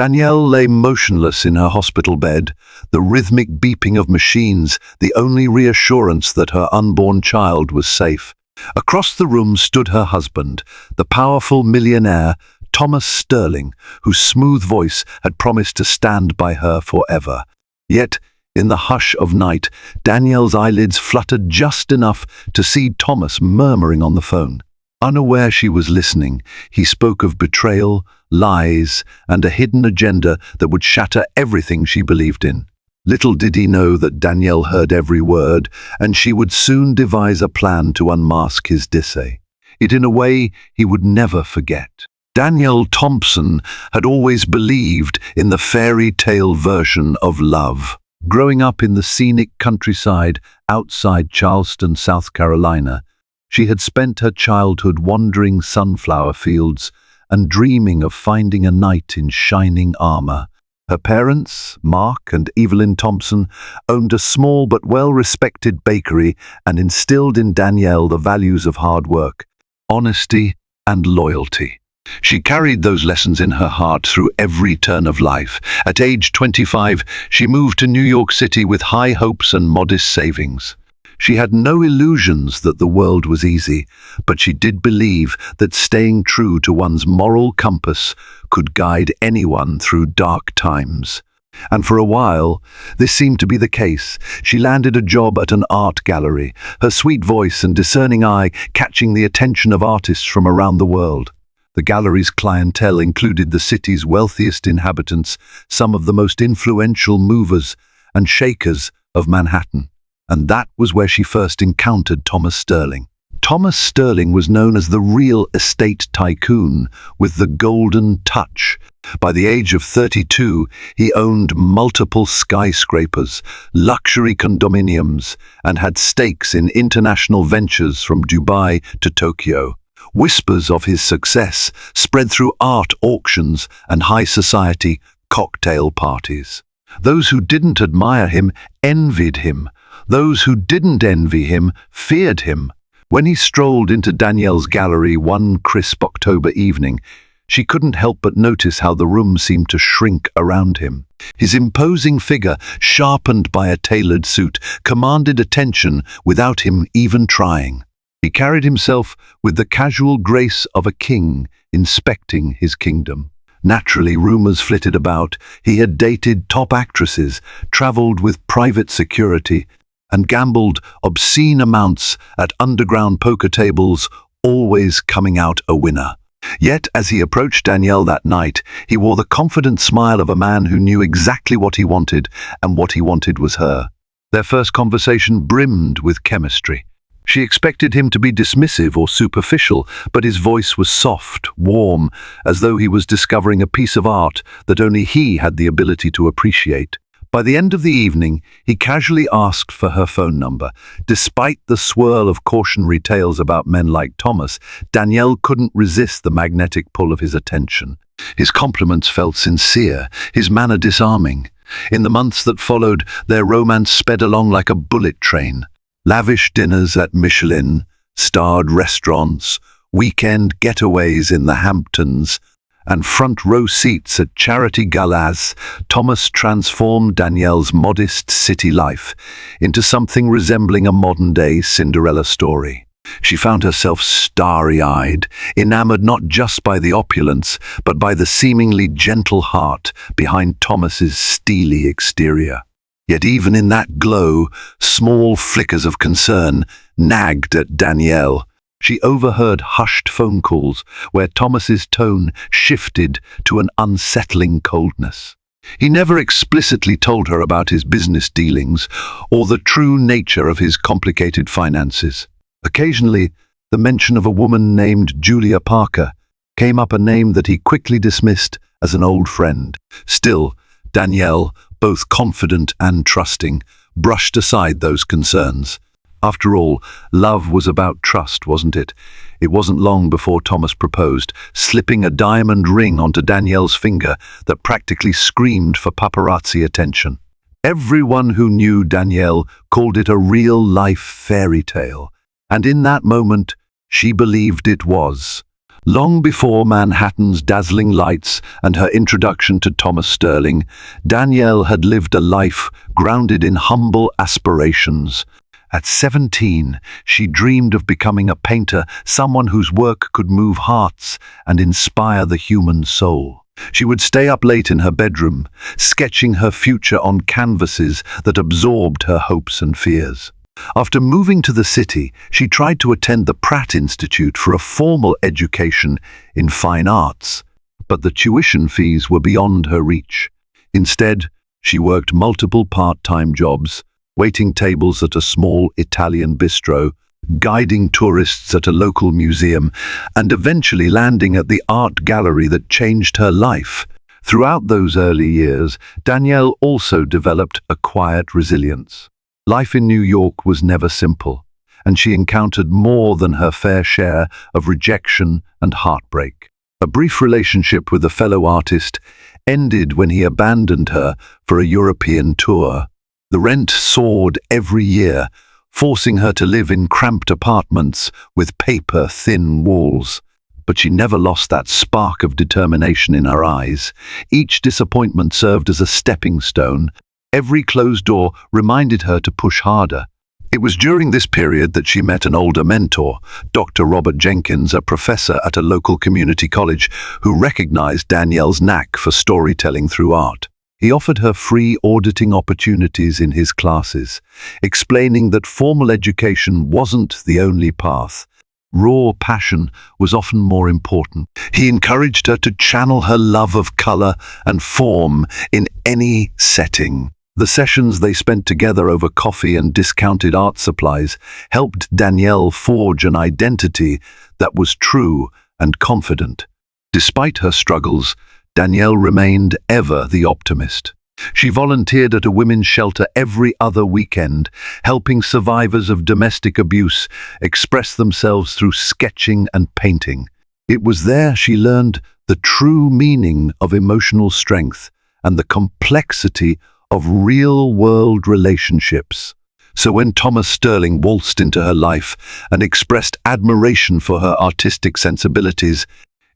Danielle lay motionless in her hospital bed, the rhythmic beeping of machines the only reassurance that her unborn child was safe. Across the room stood her husband, the powerful millionaire, Thomas Sterling, whose smooth voice had promised to stand by her forever. Yet, in the hush of night, Danielle's eyelids fluttered just enough to see Thomas murmuring on the phone. Unaware she was listening, he spoke of betrayal, lies, and a hidden agenda that would shatter everything she believed in. Little did he know that Danielle heard every word, and she would soon devise a plan to unmask his dissay. It in a way he would never forget. Danielle Thompson had always believed in the fairy tale version of love. Growing up in the scenic countryside outside Charleston, South Carolina, she had spent her childhood wandering sunflower fields and dreaming of finding a knight in shining armor. Her parents, Mark and Evelyn Thompson, owned a small but well-respected bakery and instilled in Danielle the values of hard work, honesty, and loyalty. She carried those lessons in her heart through every turn of life. At age 25, she moved to New York City with high hopes and modest savings. She had no illusions that the world was easy, but she did believe that staying true to one's moral compass could guide anyone through dark times. And for a while, this seemed to be the case. She landed a job at an art gallery, her sweet voice and discerning eye catching the attention of artists from around the world. The gallery's clientele included the city's wealthiest inhabitants, some of the most influential movers and shakers of Manhattan. And that was where she first encountered Thomas Sterling. Thomas Sterling was known as the real estate tycoon with the golden touch. By the age of 32, he owned multiple skyscrapers, luxury condominiums, and had stakes in international ventures from Dubai to Tokyo. Whispers of his success spread through art auctions and high society cocktail parties. Those who didn't admire him envied him. Those who didn't envy him feared him. When he strolled into Danielle's gallery one crisp October evening, she couldn't help but notice how the room seemed to shrink around him. His imposing figure, sharpened by a tailored suit, commanded attention without him even trying. He carried himself with the casual grace of a king inspecting his kingdom. Naturally, rumors flitted about. He had dated top actresses, traveled with private security, and gambled obscene amounts at underground poker tables, always coming out a winner. Yet, as he approached Danielle that night, he wore the confident smile of a man who knew exactly what he wanted, and what he wanted was her. Their first conversation brimmed with chemistry. She expected him to be dismissive or superficial, but his voice was soft, warm, as though he was discovering a piece of art that only he had the ability to appreciate. By the end of the evening, he casually asked for her phone number. Despite the swirl of cautionary tales about men like Thomas, Danielle couldn't resist the magnetic pull of his attention. His compliments felt sincere, his manner disarming. In the months that followed, their romance sped along like a bullet train. Lavish dinners at Michelin-starred restaurants, weekend getaways in the Hamptons, and front-row seats at charity galas, Thomas transformed Danielle's modest city life into something resembling a modern-day Cinderella story. She found herself starry-eyed, enamored not just by the opulence, but by the seemingly gentle heart behind Thomas's steely exterior. Yet even in that glow, small flickers of concern nagged at Danielle. She overheard hushed phone calls where Thomas's tone shifted to an unsettling coldness. He never explicitly told her about his business dealings or the true nature of his complicated finances. Occasionally, the mention of a woman named Julia Parker came up, a name that he quickly dismissed as an old friend. Still, Danielle, both confident and trusting, brushed aside those concerns. After all, love was about trust, wasn't it? It wasn't long before Thomas proposed, slipping a diamond ring onto Danielle's finger that practically screamed for paparazzi attention. Everyone who knew Danielle called it a real-life fairy tale, and in that moment, she believed it was. Long before Manhattan's dazzling lights and her introduction to Thomas Sterling, Danielle had lived a life grounded in humble aspirations. At 17, she dreamed of becoming a painter, someone whose work could move hearts and inspire the human soul. She would stay up late in her bedroom, sketching her future on canvases that absorbed her hopes and fears. After moving to the city, she tried to attend the Pratt Institute for a formal education in fine arts, but the tuition fees were beyond her reach. Instead, she worked multiple part-time jobs, waiting tables at a small Italian bistro, guiding tourists at a local museum, and eventually landing at the art gallery that changed her life. Throughout those early years, Danielle also developed a quiet resilience. Life in New York was never simple, and she encountered more than her fair share of rejection and heartbreak. A brief relationship with a fellow artist ended when he abandoned her for a European tour. The rent soared every year, forcing her to live in cramped apartments with paper-thin walls. But she never lost that spark of determination in her eyes. Each disappointment served as a stepping stone. Every closed door reminded her to push harder. It was during this period that she met an older mentor, Dr. Robert Jenkins, a professor at a local community college, who recognized Danielle's knack for storytelling through art. He offered her free auditing opportunities in his classes, explaining that formal education wasn't the only path. Raw passion was often more important. He encouraged her to channel her love of color and form in any setting. The sessions they spent together over coffee and discounted art supplies helped Danielle forge an identity that was true and confident. Despite her struggles, Danielle remained ever the optimist. She volunteered at a women's shelter every other weekend, helping survivors of domestic abuse express themselves through sketching and painting. It was there she learned the true meaning of emotional strength and the complexity of real-world relationships. So when Thomas Sterling waltzed into her life and expressed admiration for her artistic sensibilities,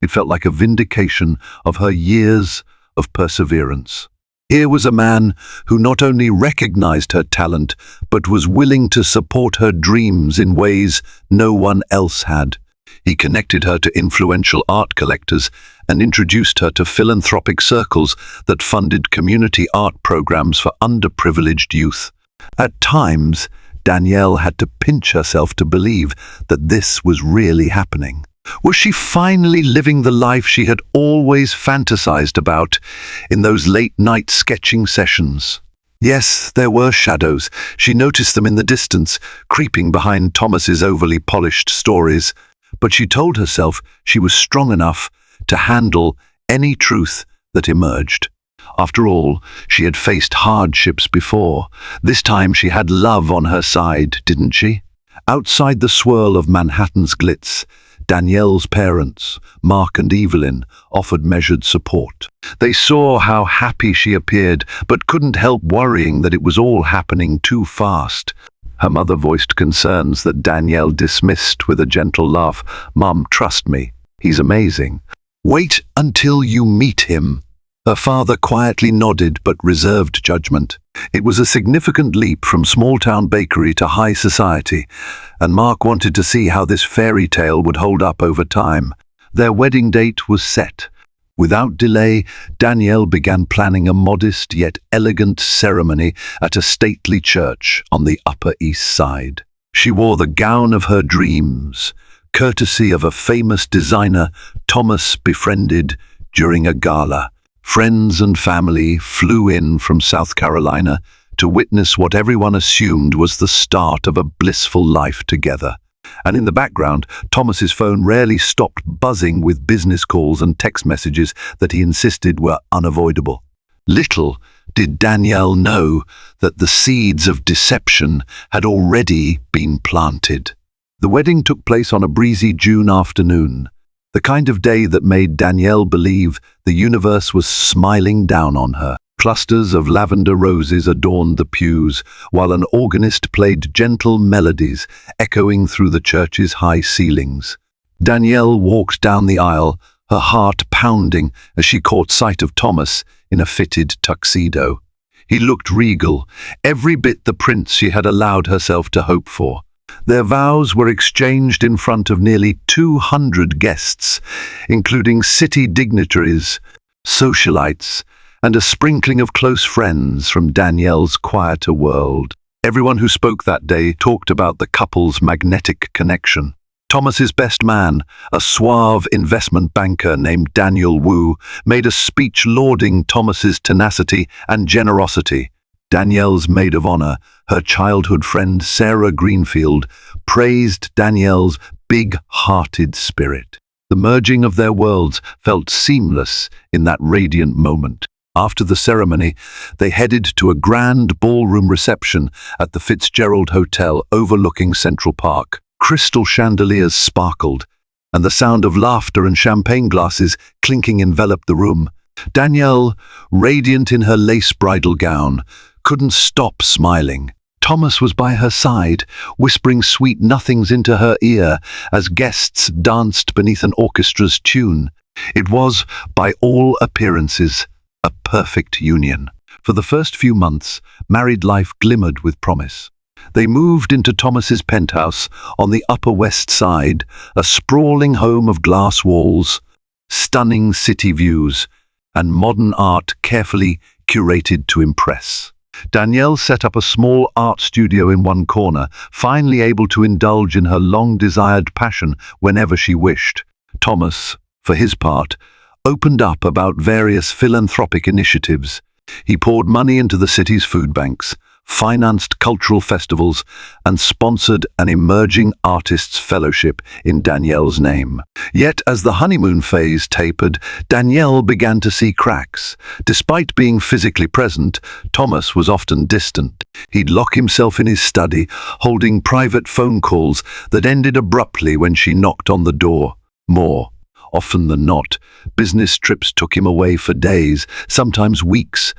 it felt like a vindication of her years of perseverance. Here was a man who not only recognized her talent, but was willing to support her dreams in ways no one else had. He connected her to influential art collectors and introduced her to philanthropic circles that funded community art programs for underprivileged youth. At times, Danielle had to pinch herself to believe that this was really happening. Was she finally living the life she had always fantasized about in those late-night sketching sessions? Yes, there were shadows. She noticed them in the distance, creeping behind Thomas's overly polished stories. But she told herself she was strong enough to handle any truth that emerged. After all, she had faced hardships before. This time she had love on her side, didn't she? Outside the swirl of Manhattan's glitz, Danielle's parents, Mark and Evelyn, offered measured support. They saw how happy she appeared, but couldn't help worrying that it was all happening too fast. Her mother voiced concerns that Danielle dismissed with a gentle laugh. "Mum, trust me, he's amazing. Wait until you meet him." Her father quietly nodded but reserved judgment. It was a significant leap from small-town bakery to high society, and Mark wanted to see how this fairy tale would hold up over time. Their wedding date was set. Without delay, Danielle began planning a modest yet elegant ceremony at a stately church on the Upper East Side. She wore the gown of her dreams, courtesy of a famous designer Thomas befriended during a gala. Friends and family flew in from South Carolina to witness what everyone assumed was the start of a blissful life together. And in the background, Thomas's phone rarely stopped buzzing with business calls and text messages that he insisted were unavoidable. Little did Danielle know that the seeds of deception had already been planted. The wedding took place on a breezy June afternoon, the kind of day that made Danielle believe the universe was smiling down on her. Clusters of lavender roses adorned the pews, while an organist played gentle melodies echoing through the church's high ceilings. Danielle walked down the aisle, her heart pounding as she caught sight of Thomas in a fitted tuxedo. He looked regal, every bit the prince she had allowed herself to hope for. Their vows were exchanged in front of nearly 200 guests, including city dignitaries, socialites, and a sprinkling of close friends from Danielle's quieter world. Everyone who spoke that day talked about the couple's magnetic connection. Thomas's best man, a suave investment banker named Daniel Wu, made a speech lauding Thomas's tenacity and generosity. Danielle's maid of honor, her childhood friend Sarah Greenfield, praised Danielle's big-hearted spirit. The merging of their worlds felt seamless in that radiant moment. After the ceremony, they headed to a grand ballroom reception at the Fitzgerald Hotel overlooking Central Park. Crystal chandeliers sparkled, and the sound of laughter and champagne glasses clinking enveloped the room. Danielle, radiant in her lace bridal gown, couldn't stop smiling. Thomas was by her side, whispering sweet nothings into her ear as guests danced beneath an orchestra's tune. It was, by all appearances, a perfect union. For the first few months, married life glimmered with promise. They moved into Thomas's penthouse on the Upper West Side, a sprawling home of glass walls, stunning city views, and modern art carefully curated to impress. Danielle set up a small art studio in one corner, finally able to indulge in her long-desired passion whenever she wished. Thomas, for his part, opened up about various philanthropic initiatives. He poured money into the city's food banks, financed cultural festivals, and sponsored an emerging artists' fellowship in Danielle's name. Yet, as the honeymoon phase tapered, Danielle began to see cracks. Despite being physically present, Thomas was often distant. He'd lock himself in his study, holding private phone calls that ended abruptly when she knocked on the door. More often than not, business trips took him away for days, sometimes weeks,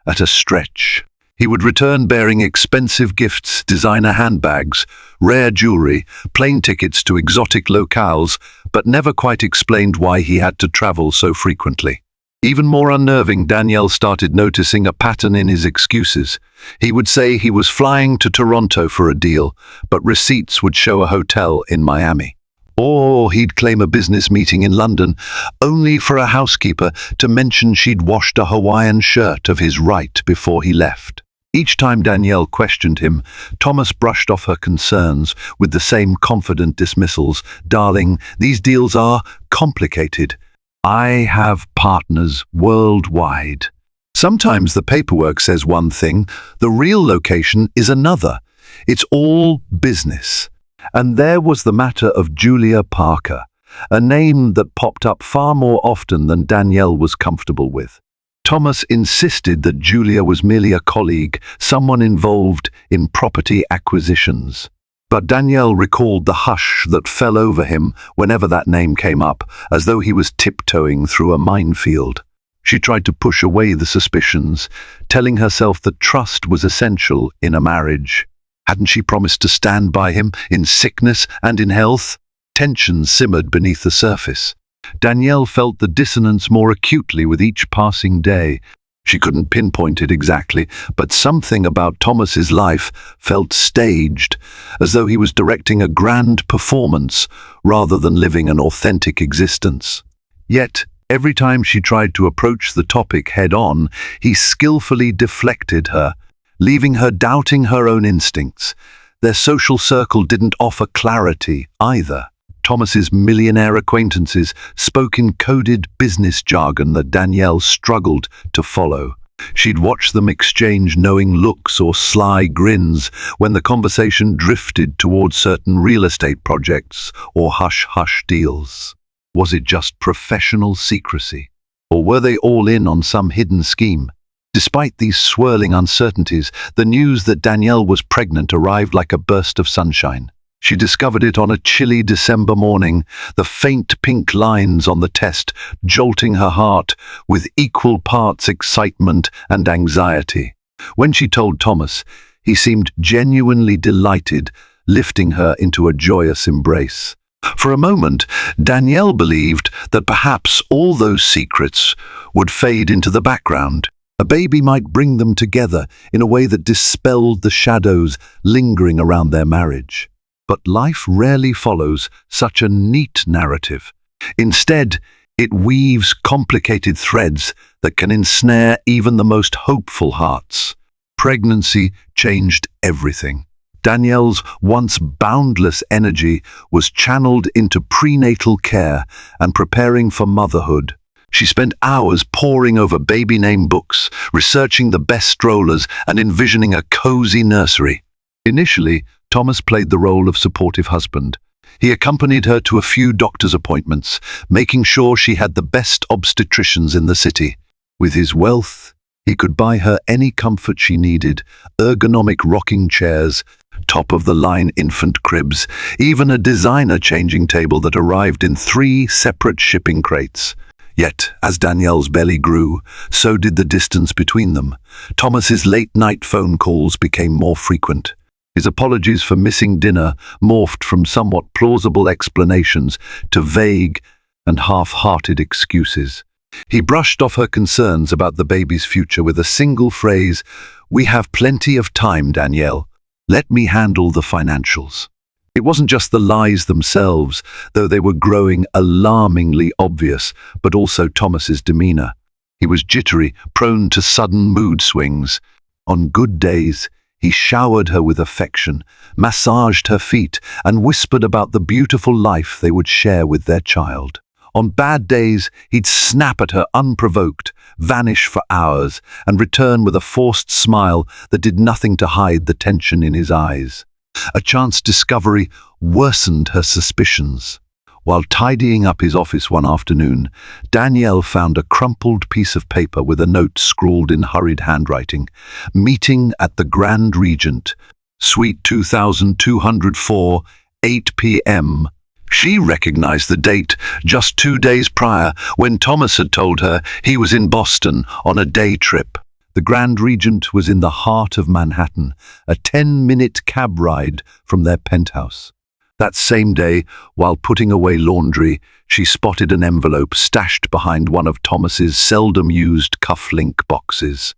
at a stretch. He would return bearing expensive gifts, designer handbags, rare jewelry, plane tickets to exotic locales, but never quite explained why he had to travel so frequently. Even more unnerving, Danielle started noticing a pattern in his excuses. He would say he was flying to Toronto for a deal, but receipts would show a hotel in Miami. Or he'd claim a business meeting in London, only for a housekeeper to mention she'd washed a Hawaiian shirt of his right before he left. Each time Danielle questioned him, Thomas brushed off her concerns with the same confident dismissals. "Darling, these deals are complicated. I have partners worldwide." Sometimes the paperwork says one thing, the real location is another. It's all business. And there was the matter of Julia Parker, a name that popped up far more often than Danielle was comfortable with. Thomas insisted that Julia was merely a colleague, someone involved in property acquisitions. But Danielle recalled the hush that fell over him whenever that name came up, as though he was tiptoeing through a minefield. She tried to push away the suspicions, telling herself that trust was essential in a marriage. Hadn't she promised to stand by him in sickness and in health? Tension simmered beneath the surface. Danielle felt the dissonance more acutely with each passing day. She couldn't pinpoint it exactly, but something about Thomas's life felt staged, as though he was directing a grand performance rather than living an authentic existence. Yet, every time she tried to approach the topic head-on, he skillfully deflected her, leaving her doubting her own instincts. Their social circle didn't offer clarity either. Thomas's millionaire acquaintances spoke in coded business jargon that Danielle struggled to follow. She'd watch them exchange knowing looks or sly grins when the conversation drifted towards certain real estate projects or hush-hush deals. Was it just professional secrecy? Or were they all in on some hidden scheme? Despite these swirling uncertainties, the news that Danielle was pregnant arrived like a burst of sunshine. She discovered it on a chilly December morning, the faint pink lines on the test jolting her heart with equal parts excitement and anxiety. When she told Thomas, he seemed genuinely delighted, lifting her into a joyous embrace. For a moment, Danielle believed that perhaps all those secrets would fade into the background. A baby might bring them together in a way that dispelled the shadows lingering around their marriage. But life rarely follows such a neat narrative. Instead, it weaves complicated threads that can ensnare even the most hopeful hearts. Pregnancy changed everything. Danielle's once boundless energy was channeled into prenatal care and preparing for motherhood. She spent hours poring over baby name books, researching the best strollers, and envisioning a cozy nursery. Initially, Thomas played the role of supportive husband. He accompanied her to a few doctor's appointments, making sure she had the best obstetricians in the city. With his wealth, he could buy her any comfort she needed: ergonomic rocking chairs, top-of-the-line infant cribs, even a designer changing table that arrived in 3 separate shipping crates. Yet, as Danielle's belly grew, so did the distance between them. Thomas's late-night phone calls became more frequent. His apologies for missing dinner morphed from somewhat plausible explanations to vague and half-hearted excuses. He brushed off her concerns about the baby's future with a single phrase: "We have plenty of time, Danielle. Let me handle the financials." It wasn't just the lies themselves, though they were growing alarmingly obvious, but also Thomas's demeanor. He was jittery, prone to sudden mood swings. On good days, he showered her with affection, massaged her feet, and whispered about the beautiful life they would share with their child. On bad days, he'd snap at her unprovoked, vanish for hours, and return with a forced smile that did nothing to hide the tension in his eyes. A chance discovery worsened her suspicions. While tidying up his office one afternoon, Danielle found a crumpled piece of paper with a note scrawled in hurried handwriting: "Meeting at the Grand Regent, Suite 2204, 8 p.m. She recognized the date just 2 days prior, when Thomas had told her he was in Boston on a day trip. The Grand Regent was in the heart of Manhattan, a 10-minute cab ride from their penthouse. That same day, while putting away laundry, she spotted an envelope stashed behind one of Thomas's seldom-used cufflink boxes.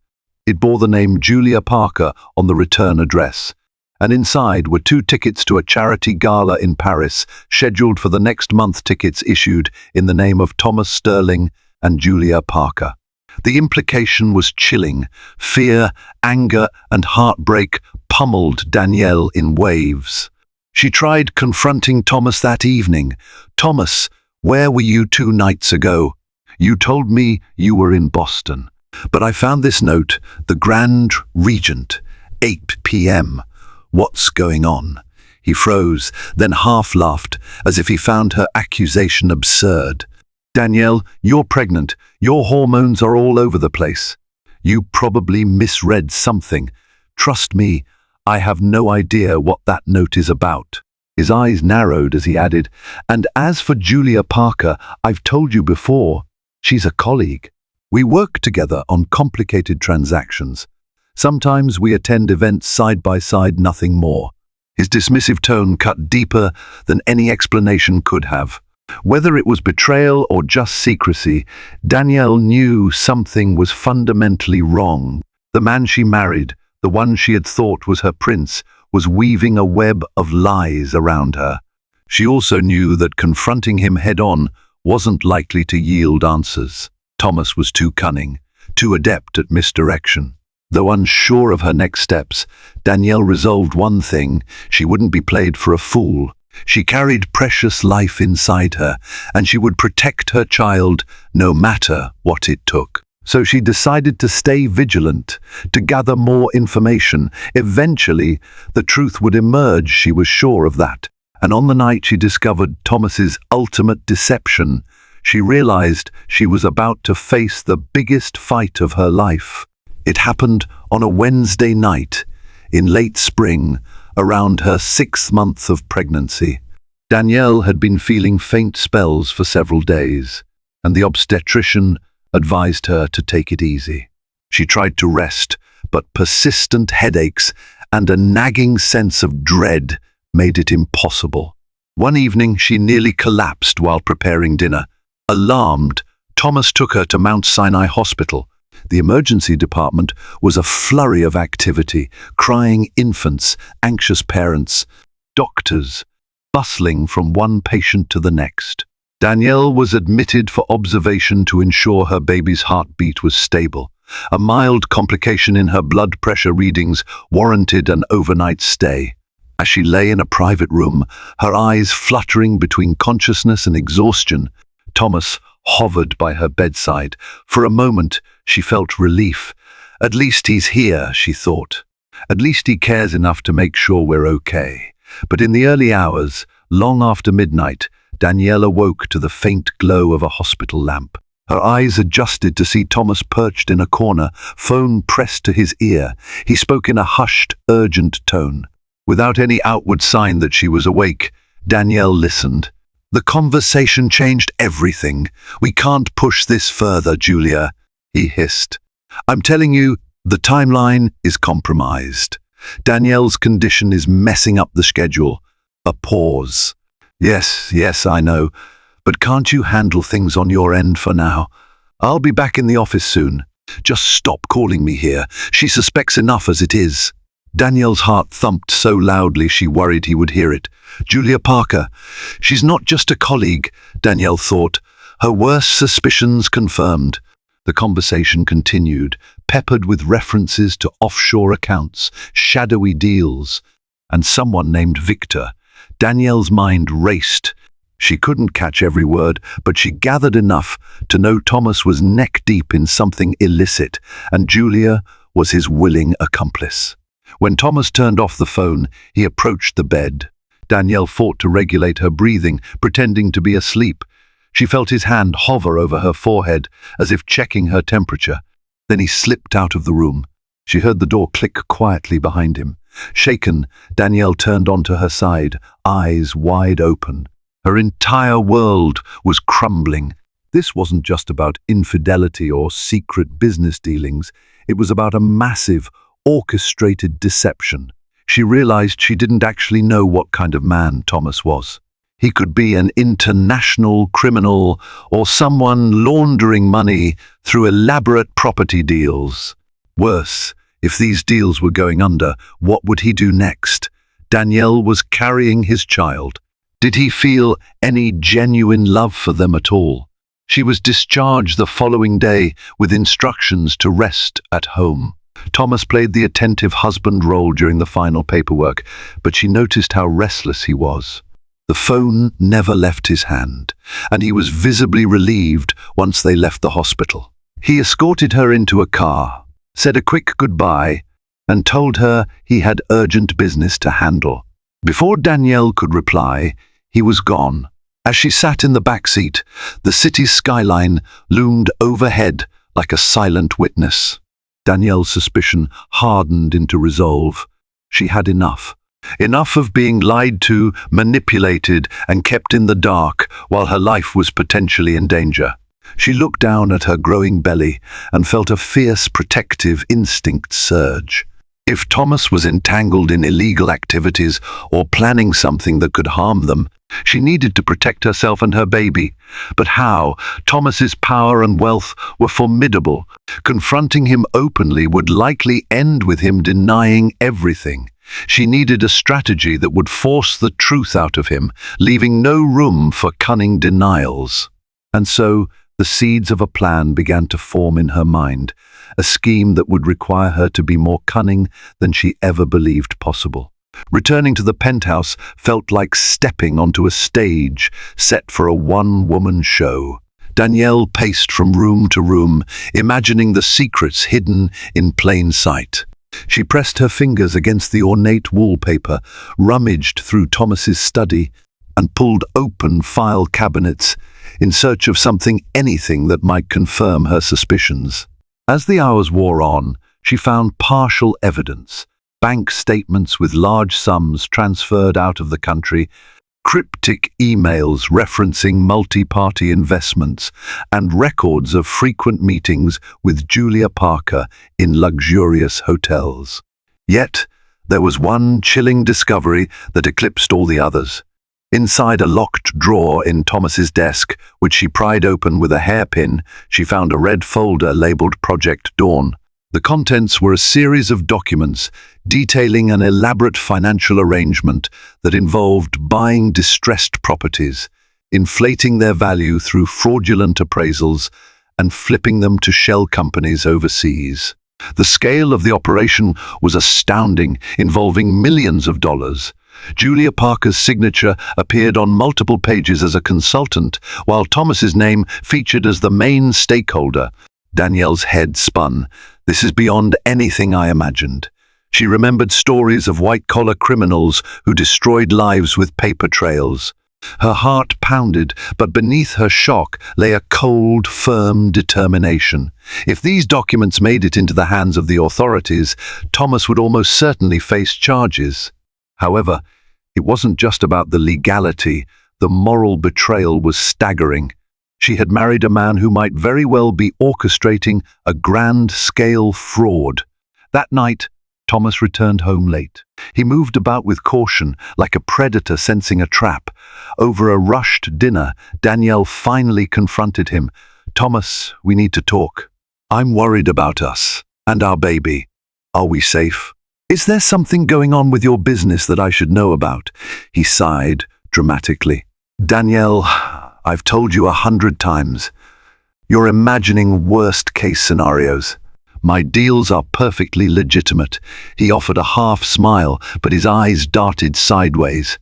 It bore the name Julia Parker on the return address, and inside were 2 tickets to a charity gala in Paris, scheduled for the next month. Tickets issued in the name of Thomas Sterling and Julia Parker. The implication was chilling. Fear, anger, and heartbreak pummeled Danielle in waves. She tried confronting Thomas that evening. "Thomas, where were you 2 nights ago? You told me you were in Boston. But I found this note: the Grand Regent, 8 p.m. What's going on?" He froze, then half-laughed, as if he found her accusation absurd. "Danielle, you're pregnant. Your hormones are all over the place. You probably misread something. Trust me, I have no idea what that note is about." His eyes narrowed as he added, "And as for Julia Parker, I've told you before, she's a colleague. We work together on complicated transactions. Sometimes we attend events side by side, nothing more." His dismissive tone cut deeper than any explanation could have. Whether it was betrayal or just secrecy, Danielle knew something was fundamentally wrong. The man she married, the one she had thought was her prince, was weaving a web of lies around her. She also knew that confronting him head-on wasn't likely to yield answers. Thomas was too cunning, too adept at misdirection. Though unsure of her next steps, Danielle resolved one thing: she wouldn't be played for a fool. She carried precious life inside her, and she would protect her child no matter what it took. So she decided to stay vigilant, to gather more information. Eventually, the truth would emerge, she was sure of that. And on the night she discovered Thomas's ultimate deception, she realized she was about to face the biggest fight of her life. It happened on a Wednesday night, in late spring, around her 6th month of pregnancy. Danielle had been feeling faint spells for several days, and the obstetrician advised her to take it easy. She tried to rest, but persistent headaches and a nagging sense of dread made it impossible. One evening, she nearly collapsed while preparing dinner. Alarmed, Thomas took her to Mount Sinai Hospital. The emergency department was a flurry of activity, crying infants, anxious parents, doctors, bustling from one patient to the next. Danielle was admitted for observation to ensure her baby's heartbeat was stable. A mild complication in her blood pressure readings warranted an overnight stay. As she lay in a private room, her eyes fluttering between consciousness and exhaustion, Thomas hovered by her bedside. For a moment, she felt relief. At least he's here, she thought. At least he cares enough to make sure we're okay. But in the early hours, long after midnight, Danielle awoke to the faint glow of a hospital lamp. Her eyes adjusted to see Thomas perched in a corner, phone pressed to his ear. He spoke in a hushed, urgent tone. Without any outward sign that she was awake, Danielle listened. The conversation changed everything. "We can't push this further, Julia," he hissed. "I'm telling you, the timeline is compromised. Danielle's condition is messing up the schedule." A pause. Yes, I know. But can't you handle things on your end for now? I'll be back in the office soon. Just stop calling me here. She suspects enough as it is." Danielle's heart thumped so loudly she worried he would hear it. Julia Parker. She's not just a colleague, Danielle thought. Her worst suspicions confirmed. The conversation continued, peppered with references to offshore accounts, shadowy deals, and someone named Victor. Danielle's mind raced. She couldn't catch every word, but she gathered enough to know Thomas was neck-deep in something illicit, and Julia was his willing accomplice. When Thomas turned off the phone, he approached the bed. Danielle fought to regulate her breathing, pretending to be asleep. She felt his hand hover over her forehead, as if checking her temperature. Then he slipped out of the room. She heard the door click quietly behind him. Shaken, Danielle turned onto her side, eyes wide open. Her entire world was crumbling. This wasn't just about infidelity or secret business dealings. It was about a massive, orchestrated deception. She realized she didn't actually know what kind of man Thomas was. He could be an international criminal or someone laundering money through elaborate property deals. Worse, if these deals were going under, what would he do next? Danielle was carrying his child. Did he feel any genuine love for them at all? She was discharged the following day with instructions to rest at home. Thomas played the attentive husband role during the final paperwork, but she noticed how restless he was. The phone never left his hand, and he was visibly relieved once they left the hospital. He escorted her into a car, said a quick goodbye, and told her he had urgent business to handle. Before Danielle could reply, he was gone. As she sat in the back seat, the city's skyline loomed overhead like a silent witness. Danielle's suspicion hardened into resolve. She had enough. Enough of being lied to, manipulated, and kept in the dark while her life was potentially in danger. She looked down at her growing belly and felt a fierce protective instinct surge. If Thomas was entangled in illegal activities or planning something that could harm them, she needed to protect herself and her baby. But how? Thomas's power and wealth were formidable. Confronting him openly would likely end with him denying everything. She needed a strategy that would force the truth out of him, leaving no room for cunning denials. And so, the seeds of a plan began to form in her mind, a scheme that would require her to be more cunning than she ever believed possible. Returning to the penthouse felt like stepping onto a stage set for a one-woman show. Danielle paced from room to room, imagining the secrets hidden in plain sight. She pressed her fingers against the ornate wallpaper, rummaged through Thomas's study, and pulled open file cabinets in search of anything that might confirm her suspicions. As the hours wore on, she found partial evidence: bank statements with large sums transferred out of the country, cryptic emails referencing multi-party investments, and records of frequent meetings with Julia Parker in luxurious hotels. Yet, there was one chilling discovery that eclipsed all the others. Inside a locked drawer in Thomas's desk, which she pried open with a hairpin, she found a red folder labeled Project Dawn. The contents were a series of documents detailing an elaborate financial arrangement that involved buying distressed properties, inflating their value through fraudulent appraisals, and flipping them to shell companies overseas. The scale of the operation was astounding, involving millions of dollars. Julia Parker's signature appeared on multiple pages as a consultant, while Thomas's name featured as the main stakeholder. Danielle's head spun. This is beyond anything I imagined. She remembered stories of white-collar criminals who destroyed lives with paper trails. Her heart pounded, but beneath her shock lay a cold, firm determination. If these documents made it into the hands of the authorities, Thomas would almost certainly face charges. However, it wasn't just about the legality. The moral betrayal was staggering. She had married a man who might very well be orchestrating a grand-scale fraud. That night, Thomas returned home late. He moved about with caution, like a predator sensing a trap. Over a rushed dinner, Danielle finally confronted him. "Thomas, we need to talk. I'm worried about us and our baby. Are we safe? Is there something going on with your business that I should know about?" He sighed dramatically. "Danielle, I've told you 100 times. You're imagining worst-case scenarios. My deals are perfectly legitimate." He offered a half smile, but his eyes darted sideways.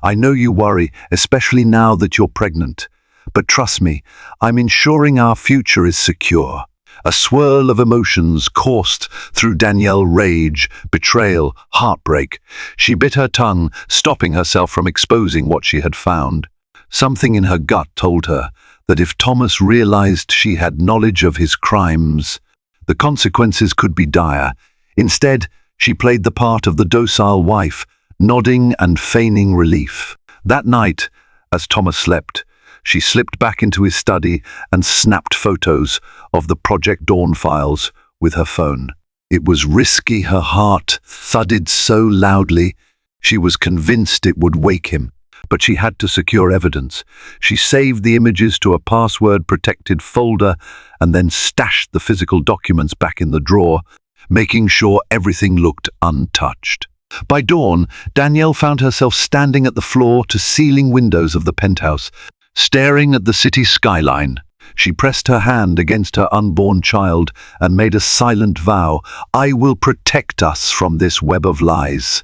"I know you worry, especially now that you're pregnant. But trust me, I'm ensuring our future is secure." A swirl of emotions coursed through Danielle: rage, betrayal, heartbreak. She bit her tongue, stopping herself from exposing what she had found. Something in her gut told her that if Thomas realized she had knowledge of his crimes, the consequences could be dire. Instead, she played the part of the docile wife, nodding and feigning relief. That night, as Thomas slept, she slipped back into his study and snapped photos of the Project Dawn files with her phone. It was risky. Her heart thudded so loudly. She was convinced it would wake him, but she had to secure evidence. She saved the images to a password-protected folder and then stashed the physical documents back in the drawer, making sure everything looked untouched. By dawn, Danielle found herself standing at the floor-to-ceiling windows of the penthouse, staring at the city skyline. She pressed her hand against her unborn child and made a silent vow. "I will protect us from this web of lies,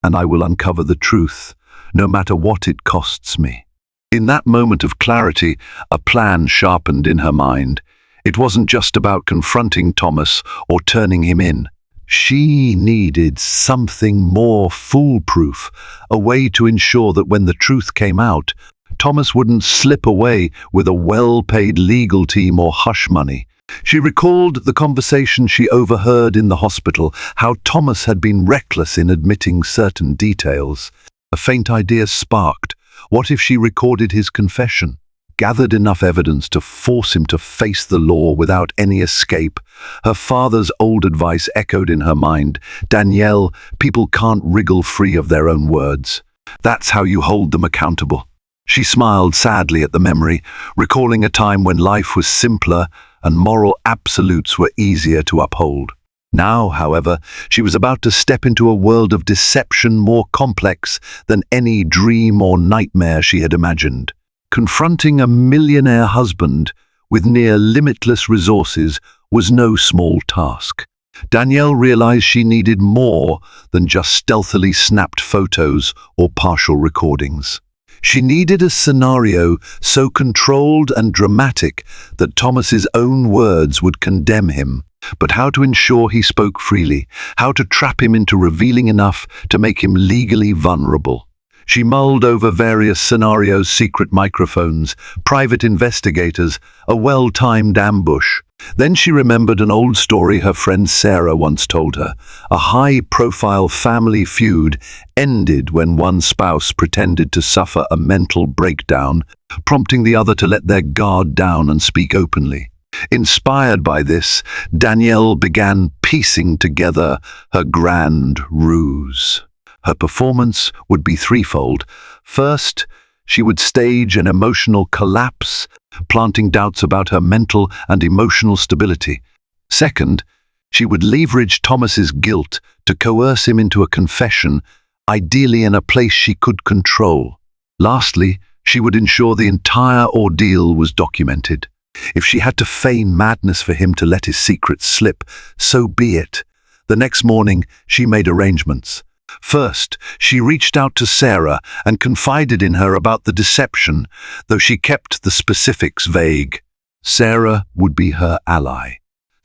and I will uncover the truth, no matter what it costs me." In that moment of clarity, a plan sharpened in her mind. It wasn't just about confronting Thomas or turning him in. She needed something more foolproof, a way to ensure that when the truth came out, Thomas wouldn't slip away with a well-paid legal team or hush money. She recalled the conversation she overheard in the hospital, how Thomas had been reckless in admitting certain details. A faint idea sparked. What if she recorded his confession, gathered enough evidence to force him to face the law without any escape? Her father's old advice echoed in her mind. "Danielle, people can't wriggle free of their own words. That's how you hold them accountable." She smiled sadly at the memory, recalling a time when life was simpler and moral absolutes were easier to uphold. Now, however, she was about to step into a world of deception more complex than any dream or nightmare she had imagined. Confronting a millionaire husband with near limitless resources was no small task. Danielle realized she needed more than just stealthily snapped photos or partial recordings. She needed a scenario so controlled and dramatic that Thomas's own words would condemn him. But how to ensure he spoke freely, how to trap him into revealing enough to make him legally vulnerable. She mulled over various scenarios: secret microphones, private investigators, a well-timed ambush. Then she remembered an old story her friend Sarah once told her. A high-profile family feud ended when one spouse pretended to suffer a mental breakdown, prompting the other to let their guard down and speak openly. Inspired by this, Danielle began piecing together her grand ruse. Her performance would be threefold. First, She would stage an emotional collapse, planting doubts about her mental and emotional stability. Second, she would leverage Thomas's guilt to coerce him into a confession, ideally in a place she could control. Lastly, she would ensure the entire ordeal was documented. If she had to feign madness for him to let his secrets slip, so be it. The next morning, she made arrangements. First, she reached out to Sarah and confided in her about the deception, though she kept the specifics vague. Sarah would be her ally,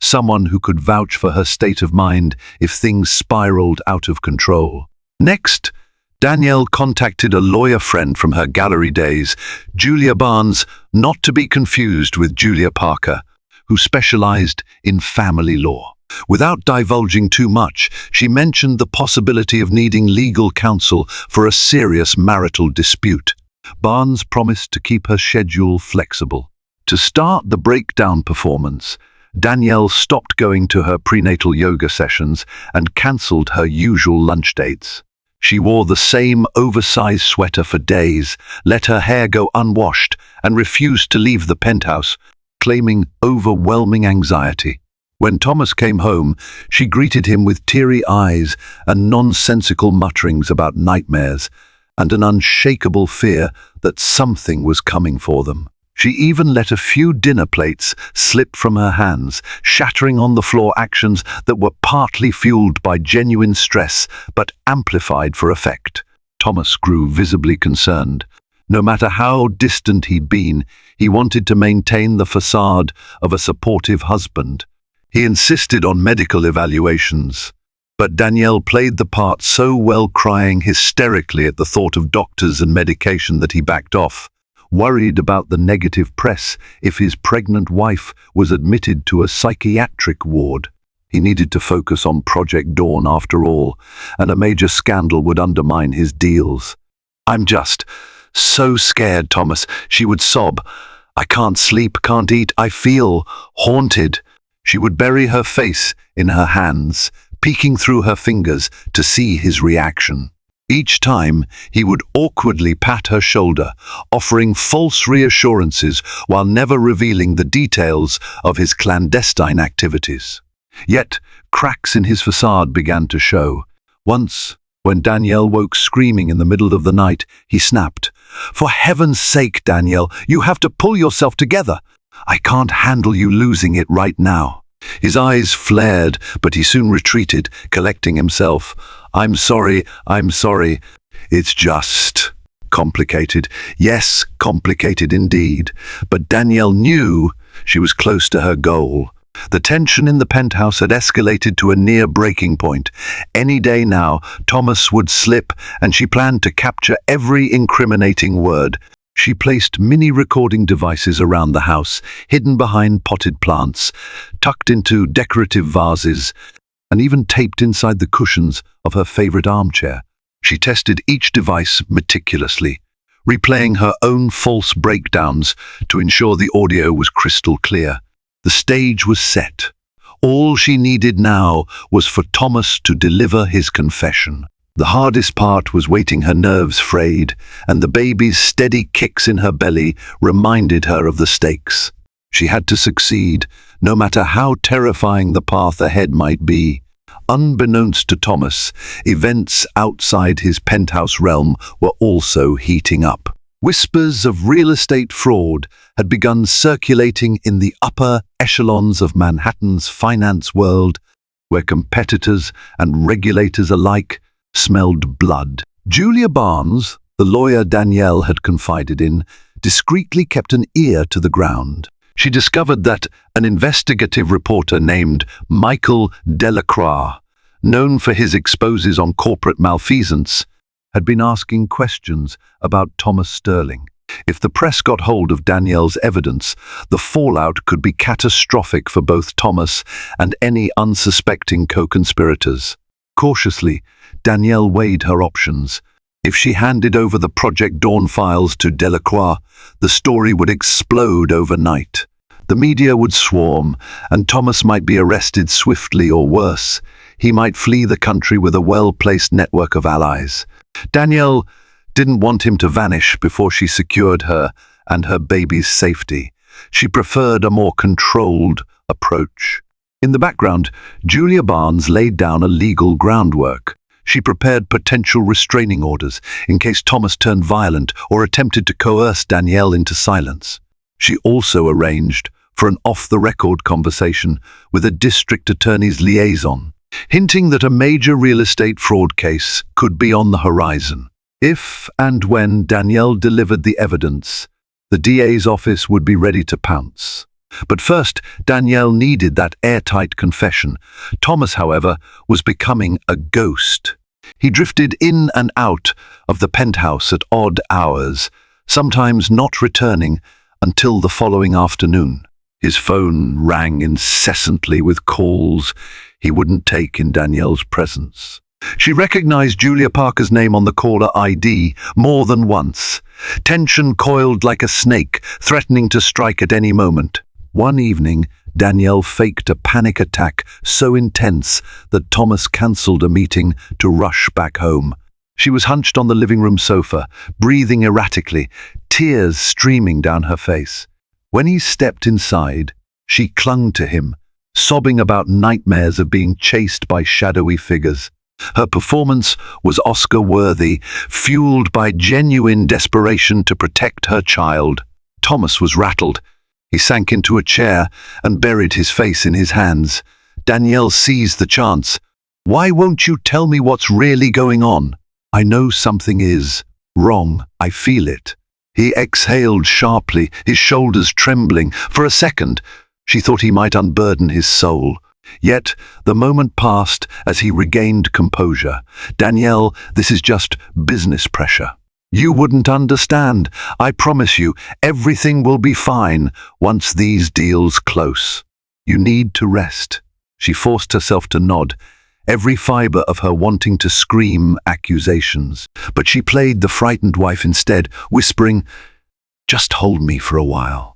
someone who could vouch for her state of mind if things spiraled out of control. Next, Danielle contacted a lawyer friend from her gallery days, Julia Barnes, not to be confused with Julia Parker, who specialized in family law. Without divulging too much, she mentioned the possibility of needing legal counsel for a serious marital dispute. Barnes promised to keep her schedule flexible. To start the breakdown performance, Danielle stopped going to her prenatal yoga sessions and cancelled her usual lunch dates. She wore the same oversized sweater for days, let her hair go unwashed, and refused to leave the penthouse, claiming overwhelming anxiety. When Thomas came home, she greeted him with teary eyes and nonsensical mutterings about nightmares, and an unshakable fear that something was coming for them. She even let a few dinner plates slip from her hands, shattering on the floor actions that were partly fueled by genuine stress but amplified for effect. Thomas grew visibly concerned. No matter how distant he'd been, he wanted to maintain the facade of a supportive husband. He insisted on medical evaluations, but Danielle played the part so well, crying hysterically at the thought of doctors and medication that he backed off, worried about the negative press if his pregnant wife was admitted to a psychiatric ward. He needed to focus on Project Dawn after all, and a major scandal would undermine his deals. "I'm just so scared, Thomas," she would sob. "I can't sleep, can't eat, I feel haunted." She would bury her face in her hands, peeking through her fingers to see his reaction. Each time, he would awkwardly pat her shoulder, offering false reassurances while never revealing the details of his clandestine activities. Yet, cracks in his facade began to show. Once, when Danielle woke screaming in the middle of the night, he snapped, "For heaven's sake, Danielle, you have to pull yourself together. I can't handle you losing it right now." His eyes flared, but he soon retreated, collecting himself. I'm sorry. It's just complicated." Yes, complicated indeed. But Danielle knew she was close to her goal. The tension in the penthouse had escalated to a near breaking point. Any day now, Thomas would slip, and she planned to capture every incriminating word. She placed mini recording devices around the house, hidden behind potted plants, tucked into decorative vases, and even taped inside the cushions of her favorite armchair. She tested each device meticulously, replaying her own false breakdowns to ensure the audio was crystal clear. The stage was set. All she needed now was for Thomas to deliver his confession. The hardest part was waiting her nerves frayed, and the baby's steady kicks in her belly reminded her of the stakes. She had to succeed, no matter how terrifying the path ahead might be. Unbeknownst to Thomas, events outside his penthouse realm were also heating up. Whispers of real estate fraud had begun circulating in the upper echelons of Manhattan's finance world, where competitors and regulators alike smelled blood. Julia Barnes, the lawyer Danielle had confided in, discreetly kept an ear to the ground. She discovered that an investigative reporter named Michael Delacroix, known for his exposes on corporate malfeasance, had been asking questions about Thomas Sterling. If the press got hold of Danielle's evidence, the fallout could be catastrophic for both Thomas and any unsuspecting co-conspirators. Cautiously, Danielle weighed her options. If she handed over the Project Dawn files to Delacroix, the story would explode overnight. The media would swarm, and Thomas might be arrested swiftly, or worse, he might flee the country with a well-placed network of allies. Danielle didn't want him to vanish before she secured her and her baby's safety. She preferred a more controlled approach. In the background, Julia Barnes laid down a legal groundwork. She prepared potential restraining orders in case Thomas turned violent or attempted to coerce Danielle into silence. She also arranged for an off-the-record conversation with a district attorney's liaison, hinting that a major real estate fraud case could be on the horizon. If and when Danielle delivered the evidence, the DA's office would be ready to pounce. But first, Danielle needed that airtight confession. Thomas, however, was becoming a ghost. He drifted in and out of the penthouse at odd hours, sometimes not returning until the following afternoon. His phone rang incessantly with calls he wouldn't take in Danielle's presence. She recognized Julia Parker's name on the caller ID more than once. Tension coiled like a snake, threatening to strike at any moment. One evening, Danielle faked a panic attack so intense that Thomas cancelled a meeting to rush back home. She was hunched on the living room sofa, breathing erratically, tears streaming down her face. When he stepped inside, she clung to him, sobbing about nightmares of being chased by shadowy figures. Her performance was Oscar-worthy, fueled by genuine desperation to protect her child. Thomas was rattled. He sank into a chair and buried his face in his hands. Danielle seized the chance. "Why won't you tell me what's really going on?" "I know something is wrong. I feel it." He exhaled sharply, his shoulders trembling. For a second, she thought he might unburden his soul. Yet the moment passed as he regained composure. "Danielle, this is just business pressure. You wouldn't understand. I promise you, everything will be fine once these deals close. You need to rest." She forced herself to nod, every fiber of her wanting to scream accusations. But she played the frightened wife instead, whispering, "Just hold me for a while."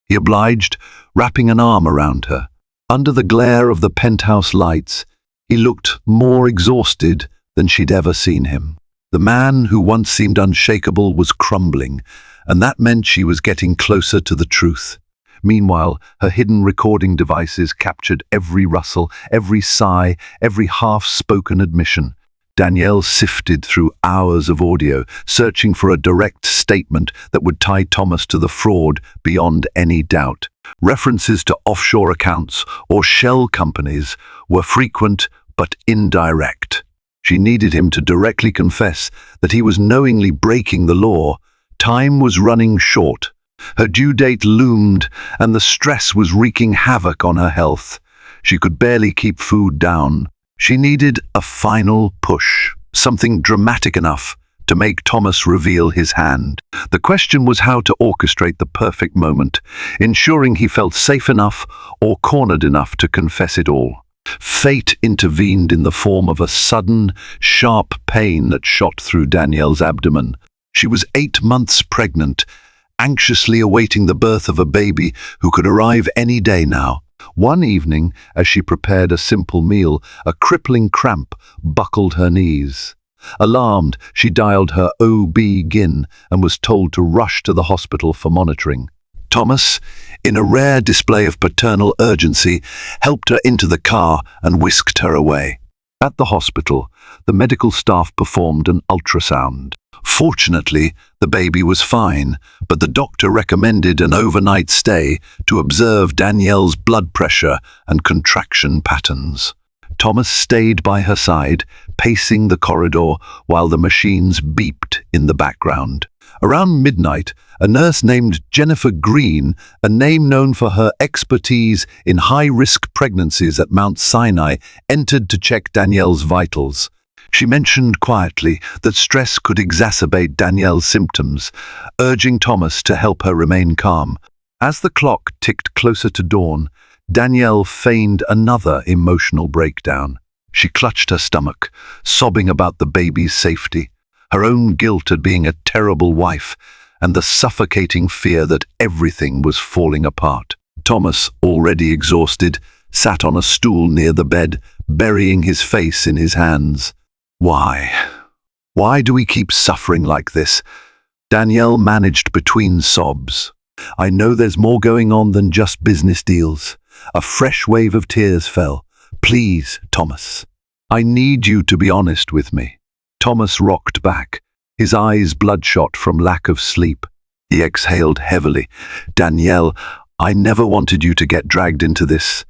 He obliged, wrapping an arm around her. Under the glare of the penthouse lights, he looked more exhausted than she'd ever seen him. The man who once seemed unshakable was crumbling, and that meant she was getting closer to the truth. Meanwhile, her hidden recording devices captured every rustle, every sigh, every half-spoken admission. Danielle sifted through hours of audio, searching for a direct statement that would tie Thomas to the fraud beyond any doubt. References to offshore accounts or shell companies were frequent but indirect. She needed him to directly confess that he was knowingly breaking the law. Time was running short. Her due date loomed, and the stress was wreaking havoc on her health. She could barely keep food down. She needed a final push, something dramatic enough to make Thomas reveal his hand. The question was how to orchestrate the perfect moment, ensuring he felt safe enough or cornered enough to confess it all. Fate intervened in the form of a sudden, sharp pain that shot through Danielle's abdomen. She was 8 months pregnant, anxiously awaiting the birth of a baby who could arrive any day now. One evening, as she prepared a simple meal, a crippling cramp buckled her knees. Alarmed, she dialed her OB-GYN and was told to rush to the hospital for monitoring. Thomas, in a rare display of paternal urgency, helped her into the car and whisked her away. At the hospital, the medical staff performed an ultrasound. Fortunately, the baby was fine, but the doctor recommended an overnight stay to observe Danielle's blood pressure and contraction patterns. Thomas stayed by her side, pacing the corridor while the machines beeped in the background. Around midnight, a nurse named Jennifer Green, a name known for her expertise in high-risk pregnancies at Mount Sinai, entered to check Danielle's vitals. She mentioned quietly that stress could exacerbate Danielle's symptoms, urging Thomas to help her remain calm. As the clock ticked closer to dawn, Danielle feigned another emotional breakdown. She clutched her stomach, sobbing about the baby's safety, her own guilt at being a terrible wife, and the suffocating fear that everything was falling apart. Thomas, already exhausted, sat on a stool near the bed, burying his face in his hands. Why? Why do we keep suffering like this? Danielle managed between sobs. I know there's more going on than just business deals. A fresh wave of tears fell. Please, Thomas. I need you to be honest with me. Thomas rocked back, his eyes bloodshot from lack of sleep. He exhaled heavily. Danielle, I never wanted you to get dragged into this.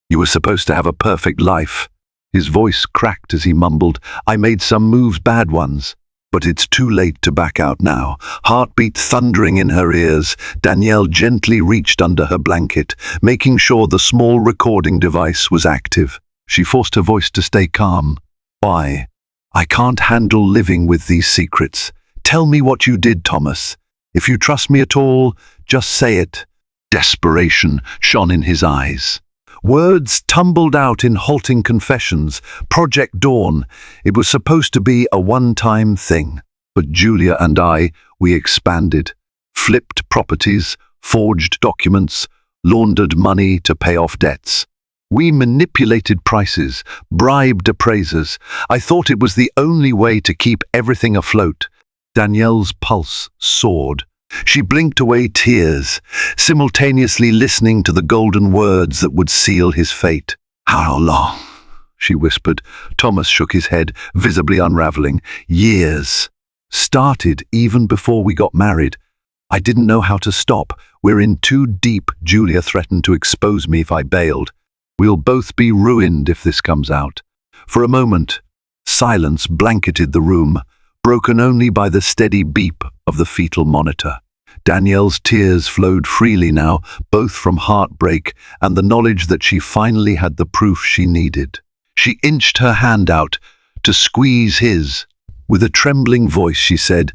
You were supposed to have a perfect life. His voice cracked as he mumbled, I made some moves, bad ones. But it's too late to back out now. Heartbeat thundering in her ears, Danielle gently reached under her blanket, making sure the small recording device was active. She forced her voice to stay calm. Why? I can't handle living with these secrets. Tell me what you did, Thomas. If you trust me at all, just say it. Desperation shone in his eyes. Words tumbled out in halting confessions. Project Dawn. It was supposed to be a one-time thing. But Julia and I, we expanded. Flipped properties, forged documents, laundered money to pay off debts. We manipulated prices, bribed appraisers. I thought it was the only way to keep everything afloat. Danielle's pulse soared. She blinked away tears, simultaneously listening to the golden words that would seal his fate. How long? She whispered. Thomas shook his head, visibly unraveling. Years. Started even before we got married. I didn't know how to stop. We're in too deep. Julia threatened to expose me if I bailed. We'll both be ruined if this comes out. For a moment, silence blanketed the room, broken only by the steady beep of the fetal monitor. Danielle's tears flowed freely now, both from heartbreak and the knowledge that she finally had the proof she needed. She inched her hand out to squeeze his. With a trembling voice, she said,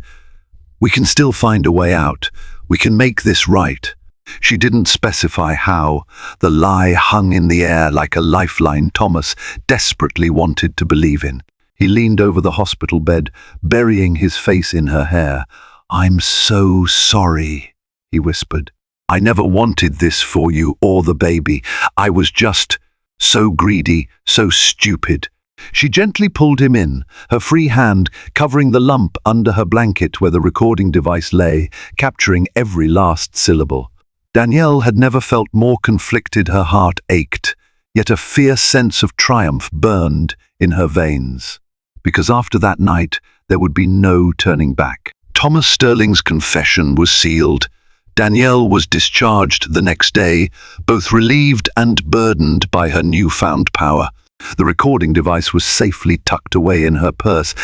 "We can still find a way out. We can make this right." She didn't specify how. The lie hung in the air like a lifeline Thomas desperately wanted to believe in. He leaned over the hospital bed, burying his face in her hair. "I'm so sorry," he whispered. "I never wanted this for you or the baby. I was just so greedy, so stupid." She gently pulled him in, her free hand covering the lump under her blanket where the recording device lay, capturing every last syllable. Danielle had never felt more conflicted. Her heart ached, yet a fierce sense of triumph burned in her veins. Because after that night, there would be no turning back. Thomas Sterling's confession was sealed. Danielle was discharged the next day, both relieved and burdened by her newfound power. The recording device was safely tucked away in her purse,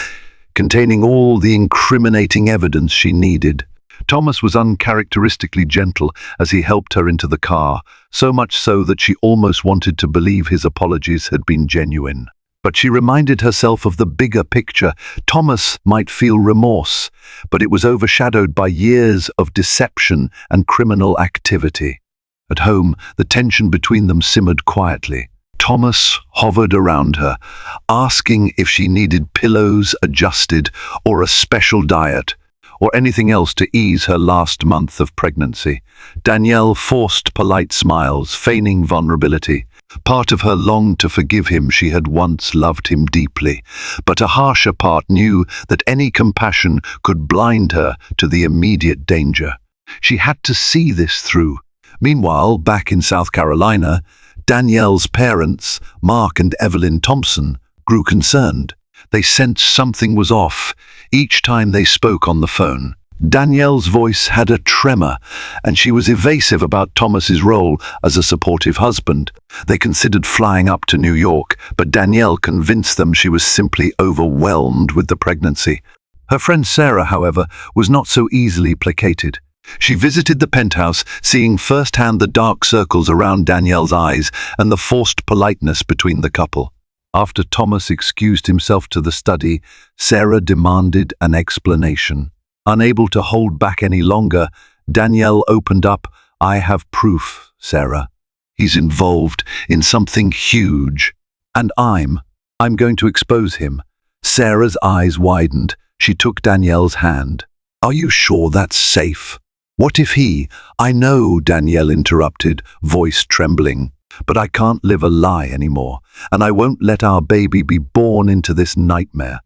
containing all the incriminating evidence she needed. Thomas was uncharacteristically gentle as he helped her into the car, so much so that she almost wanted to believe his apologies had been genuine. But she reminded herself of the bigger picture. Thomas might feel remorse, but it was overshadowed by years of deception and criminal activity. At home, the tension between them simmered quietly. Thomas hovered around her, asking if she needed pillows adjusted or a special diet, or anything else to ease her last month of pregnancy. Danielle forced polite smiles, feigning vulnerability. Part of her longed to forgive him. She had once loved him deeply, but a harsher part knew that any compassion could blind her to the immediate danger. She had to see this through. Meanwhile, back in South Carolina, Danielle's parents, Mark and Evelyn Thompson, grew concerned. They sensed something was off each time they spoke on the phone. Danielle's voice had a tremor, and she was evasive about Thomas's role as a supportive husband. They considered flying up to New York, but Danielle convinced them she was simply overwhelmed with the pregnancy. Her friend Sarah, however, was not so easily placated. She visited the penthouse, seeing firsthand the dark circles around Danielle's eyes and the forced politeness between the couple. After Thomas excused himself to the study, Sarah demanded an explanation. Unable to hold back any longer, Danielle opened up. "I have proof, Sarah. He's involved in something huge. And I'm going to expose him." Sarah's eyes widened. She took Danielle's hand. "Are you sure that's safe? What if he—" "I know," Danielle interrupted, voice trembling. "But I can't live a lie anymore, and I won't let our baby be born into this nightmare.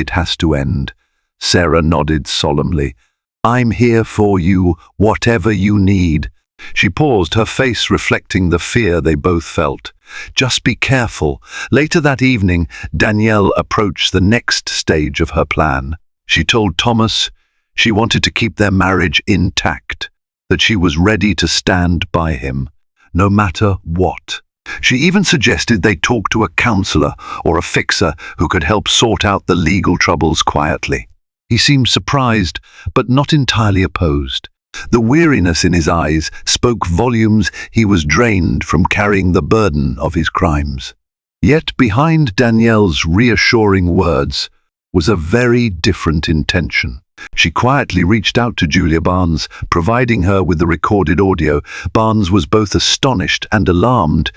It has to end. Sarah nodded solemnly. I'm here for you, whatever you need. She paused, her face reflecting the fear they both felt. Just be careful. Later that evening, Danielle approached the next stage of her plan. She told Thomas she wanted to keep their marriage intact, that she was ready to stand by him, no matter what. She even suggested they talk to a counselor or a fixer who could help sort out the legal troubles quietly. He seemed surprised, but not entirely opposed. The weariness in his eyes spoke volumes. He was drained from carrying the burden of his crimes. Yet behind Danielle's reassuring words was a very different intention. She quietly reached out to Julia Barnes, providing her with the recorded audio. Barnes was both astonished and alarmed.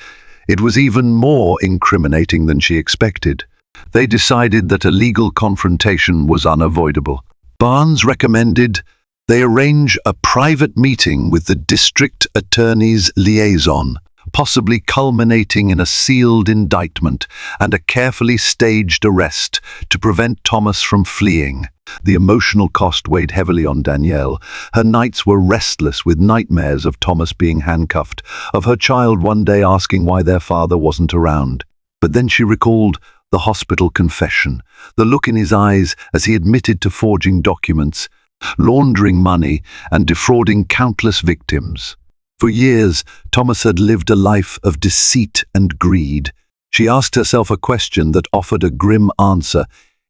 It was even more incriminating than she expected. They decided that a legal confrontation was unavoidable. Barnes recommended they arrange a private meeting with the district attorney's liaison, possibly culminating in a sealed indictment and a carefully staged arrest to prevent Thomas from fleeing. The emotional cost weighed heavily on Danielle. Her nights were restless with nightmares of Thomas being handcuffed, of her child one day asking why their father wasn't around. But then she recalled the hospital confession, the look in his eyes as he admitted to forging documents, laundering money, and defrauding countless victims. For years, Thomas had lived a life of deceit and greed. She asked herself a question that offered a grim answer.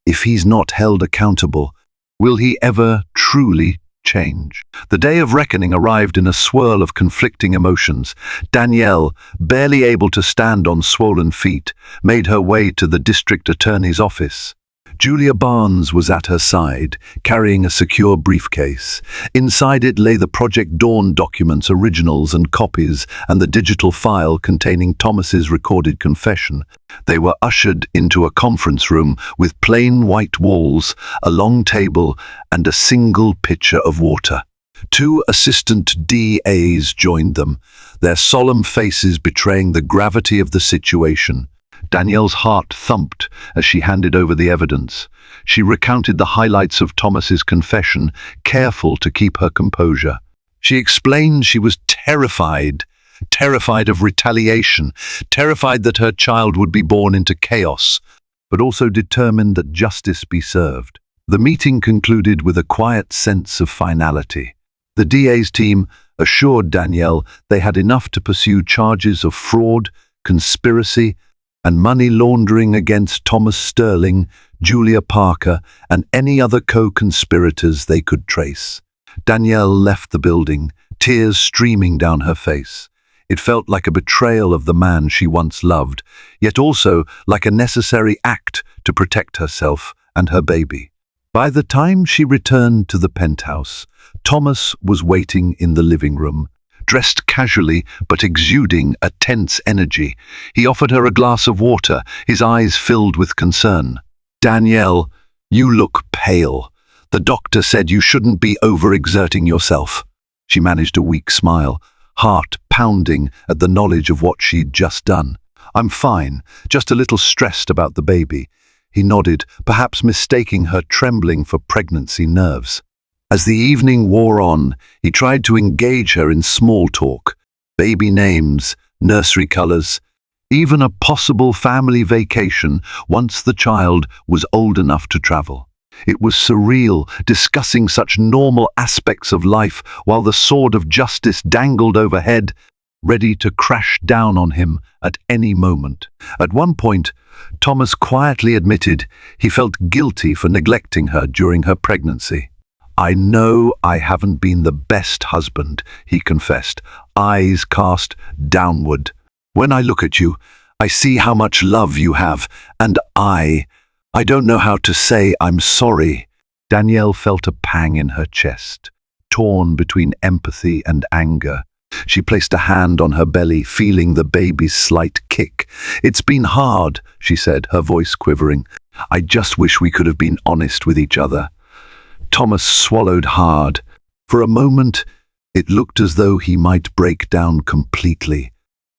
If he's not held accountable, will he ever truly change? The day of reckoning arrived in a swirl of conflicting emotions. Danielle, barely able to stand on swollen feet, made her way to the district attorney's office. Julia Barnes was at her side, carrying a secure briefcase. Inside it lay the Project Dawn documents, originals and copies, and the digital file containing Thomas's recorded confession. They were ushered into a conference room with plain white walls, a long table, and a single pitcher of water. Two assistant DAs joined them, their solemn faces betraying the gravity of the situation. Danielle's heart thumped as she handed over the evidence. She recounted the highlights of Thomas's confession, careful to keep her composure. She explained she was terrified of retaliation, terrified that her child would be born into chaos, but also determined that justice be served. The meeting concluded with a quiet sense of finality. The DA's team assured Danielle they had enough to pursue charges of fraud, conspiracy, and money laundering against Thomas Sterling, Julia Parker, and any other co-conspirators they could trace. Danielle left the building, tears streaming down her face. It felt like a betrayal of the man she once loved, yet also like a necessary act to protect herself and her baby. By the time she returned to the penthouse, Thomas was waiting in the living room, dressed casually but exuding a tense energy. He offered her a glass of water, his eyes filled with concern. Danielle, you look pale. The doctor said you shouldn't be overexerting yourself. She managed a weak smile, heart pounding at the knowledge of what she'd just done. I'm fine, just a little stressed about the baby. He nodded, perhaps mistaking her trembling for pregnancy nerves. As the evening wore on, he tried to engage her in small talk, baby names, nursery colors, even a possible family vacation once the child was old enough to travel. It was surreal, discussing such normal aspects of life while the sword of justice dangled overhead, ready to crash down on him at any moment. At one point, Thomas quietly admitted he felt guilty for neglecting her during her pregnancy. I know I haven't been the best husband, he confessed, eyes cast downward. When I look at you, I see how much love you have, and I don't know how to say I'm sorry. Danielle felt a pang in her chest, torn between empathy and anger. She placed a hand on her belly, feeling the baby's slight kick. It's been hard, she said, her voice quivering. I just wish we could have been honest with each other. Thomas swallowed hard. For a moment, it looked as though he might break down completely,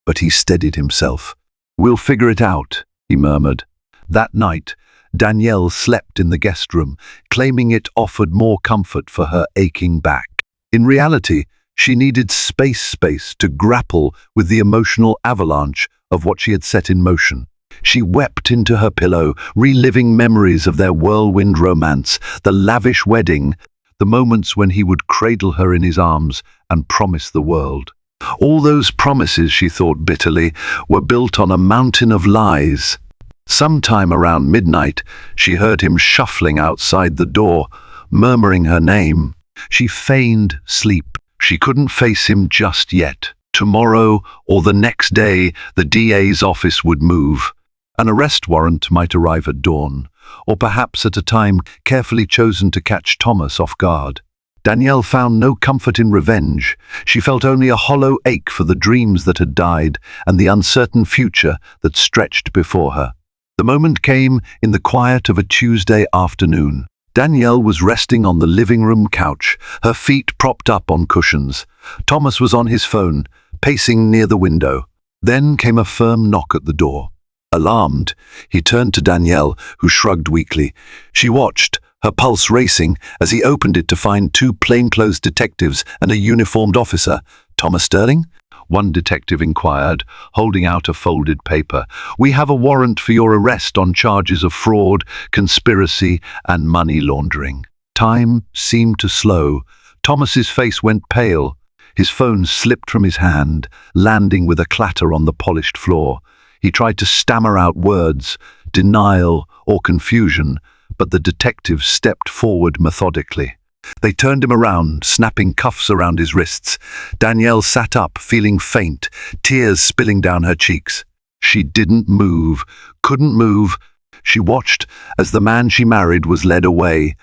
but he steadied himself. We'll figure it out, he murmured. That night, Danielle slept in the guest room, claiming it offered more comfort for her aching back. In reality, she needed space to grapple with the emotional avalanche of what she had set in motion. She wept into her pillow, reliving memories of their whirlwind romance, the lavish wedding, the moments when he would cradle her in his arms and promise the world. All those promises, she thought bitterly, were built on a mountain of lies. Sometime around midnight, she heard him shuffling outside the door, murmuring her name. She feigned sleep. She couldn't face him just yet. Tomorrow or the next day, the DA's office would move. An arrest warrant might arrive at dawn, or perhaps at a time carefully chosen to catch Thomas off guard. Danielle found no comfort in revenge. She felt only a hollow ache for the dreams that had died and the uncertain future that stretched before her. The moment came in the quiet of a Tuesday afternoon. Danielle was resting on the living room couch, her feet propped up on cushions. Thomas was on his phone, pacing near the window. Then came a firm knock at the door. Alarmed, he turned to Danielle, who shrugged weakly. She watched, her pulse racing, as he opened it to find two plainclothes detectives and a uniformed officer. "Thomas Sterling?" one detective inquired, holding out a folded paper. "We have a warrant for your arrest on charges of fraud, conspiracy, and money laundering." Time seemed to slow. Thomas's face went pale. His phone slipped from his hand, landing with a clatter on the polished floor. He tried to stammer out words, denial or confusion, but the detective stepped forward methodically. They turned him around, snapping cuffs around his wrists. Danielle sat up, feeling faint, tears spilling down her cheeks. She didn't move, couldn't move. She watched as the man she married was led away,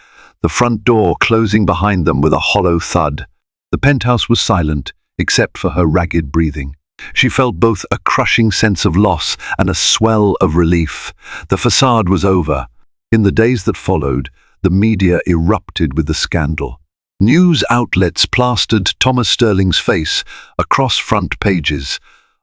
the front door closing behind them with a hollow thud. The penthouse was silent, except for her ragged breathing. She felt both a crushing sense of loss and a swell of relief. The facade was over. In the days that followed, the media erupted with the scandal. News outlets plastered Thomas Sterling's face across front pages,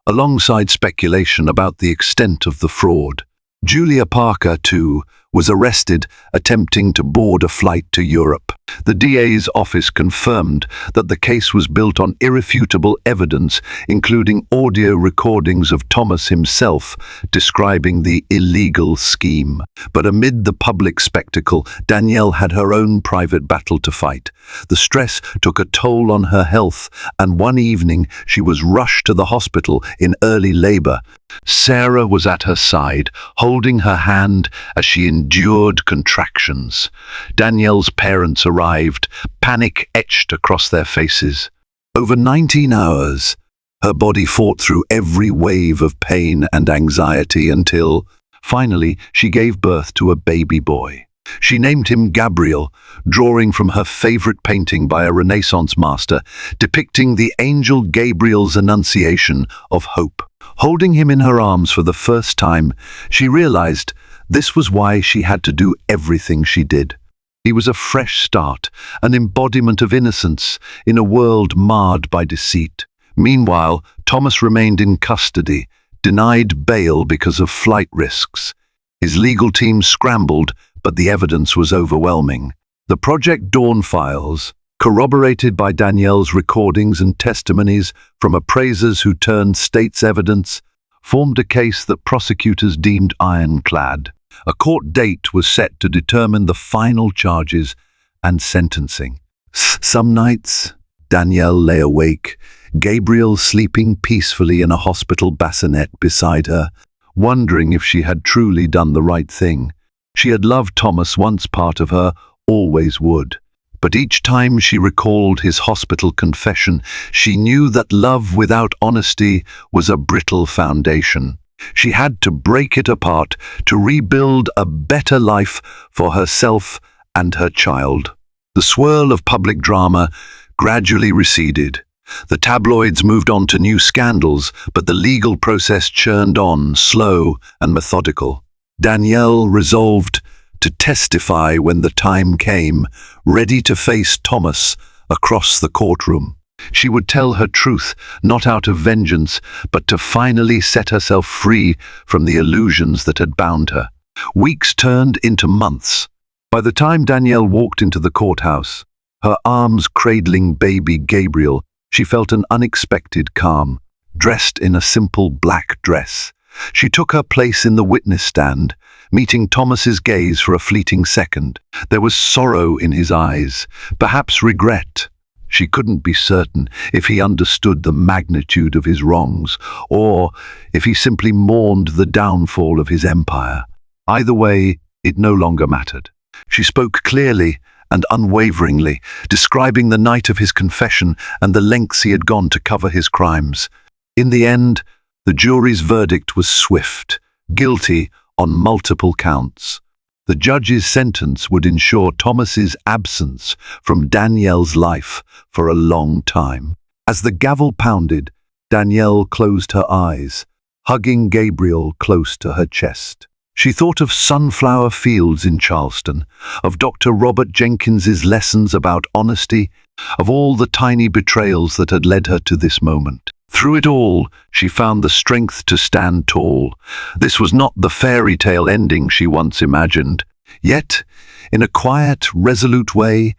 alongside speculation about the extent of the fraud. Julia Parker, too, was arrested attempting to board a flight to Europe. The DA's office confirmed that the case was built on irrefutable evidence, including audio recordings of Thomas himself describing the illegal scheme. But amid the public spectacle, Danielle had her own private battle to fight. The stress took a toll on her health, and one evening she was rushed to the hospital in early labor. Sarah was at her side, holding her hand as she endured contractions. Danielle's parents arrived, panic etched across their faces. Over 19 hours, her body fought through every wave of pain and anxiety until, finally, she gave birth to a baby boy. She named him Gabriel, drawing from her favorite painting by a Renaissance master, depicting the angel Gabriel's annunciation of hope. Holding him in her arms for the first time, she realized this was why she had to do everything she did. He was a fresh start, an embodiment of innocence in a world marred by deceit. Meanwhile, Thomas remained in custody, denied bail because of flight risks. His legal team scrambled, but the evidence was overwhelming. The Project Dawn files, corroborated by Danielle's recordings and testimonies from appraisers who turned state's evidence, formed a case that prosecutors deemed ironclad. A court date was set to determine the final charges and sentencing. Some nights, Danielle lay awake, Gabriel sleeping peacefully in a hospital bassinet beside her, wondering if she had truly done the right thing. She had loved Thomas once, part of her always would. But each time she recalled his hospital confession, she knew that love without honesty was a brittle foundation. She had to break it apart to rebuild a better life for herself and her child. The swirl of public drama gradually receded. The tabloids moved on to new scandals, but the legal process churned on, slow and methodical. Danielle resolved to testify when the time came, ready to face Thomas across the courtroom. She would tell her truth, not out of vengeance, but to finally set herself free from the illusions that had bound her. Weeks turned into months. By the time Danielle walked into the courthouse, her arms cradling baby Gabriel, she felt an unexpected calm. Dressed in a simple black dress, she took her place in the witness stand, meeting Thomas's gaze for a fleeting second. There was sorrow in his eyes, perhaps regret. She couldn't be certain if he understood the magnitude of his wrongs, or if he simply mourned the downfall of his empire. Either way, it no longer mattered. She spoke clearly and unwaveringly, describing the night of his confession and the lengths he had gone to cover his crimes. In the end, the jury's verdict was swift, guilty on multiple counts. The judge's sentence would ensure Thomas's absence from Danielle's life for a long time. As the gavel pounded, Danielle closed her eyes, hugging Gabriel close to her chest. She thought of sunflower fields in Charleston, of Dr. Robert Jenkins's lessons about honesty, of all the tiny betrayals that had led her to this moment. Through it all, she found the strength to stand tall. This was not the fairy tale ending she once imagined. Yet, in a quiet, resolute way,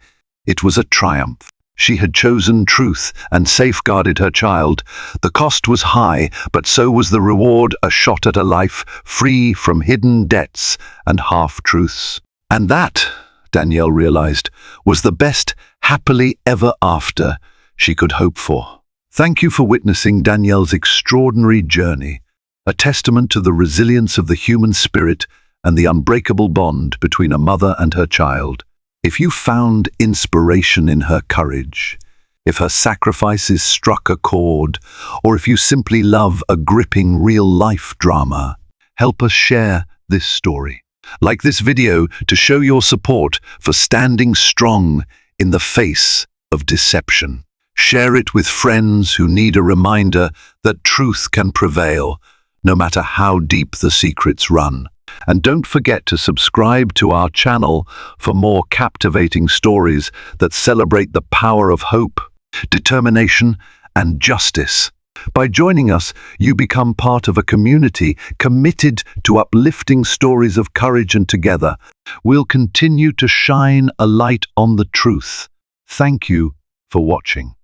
it was a triumph. She had chosen truth and safeguarded her child. The cost was high, but so was the reward, a shot at a life free from hidden debts and half-truths. And that, Danielle realized, was the best happily ever after she could hope for. Thank you for witnessing Danielle's extraordinary journey, a testament to the resilience of the human spirit and the unbreakable bond between a mother and her child. If you found inspiration in her courage, if her sacrifices struck a chord, or if you simply love a gripping real-life drama, help us share this story. Like this video to show your support for standing strong in the face of deception. Share it with friends who need a reminder that truth can prevail, no matter how deep the secrets run. And don't forget to subscribe to our channel for more captivating stories that celebrate the power of hope, determination, and justice. By joining us, you become part of a community committed to uplifting stories of courage, and together, we'll continue to shine a light on the truth. Thank you for watching.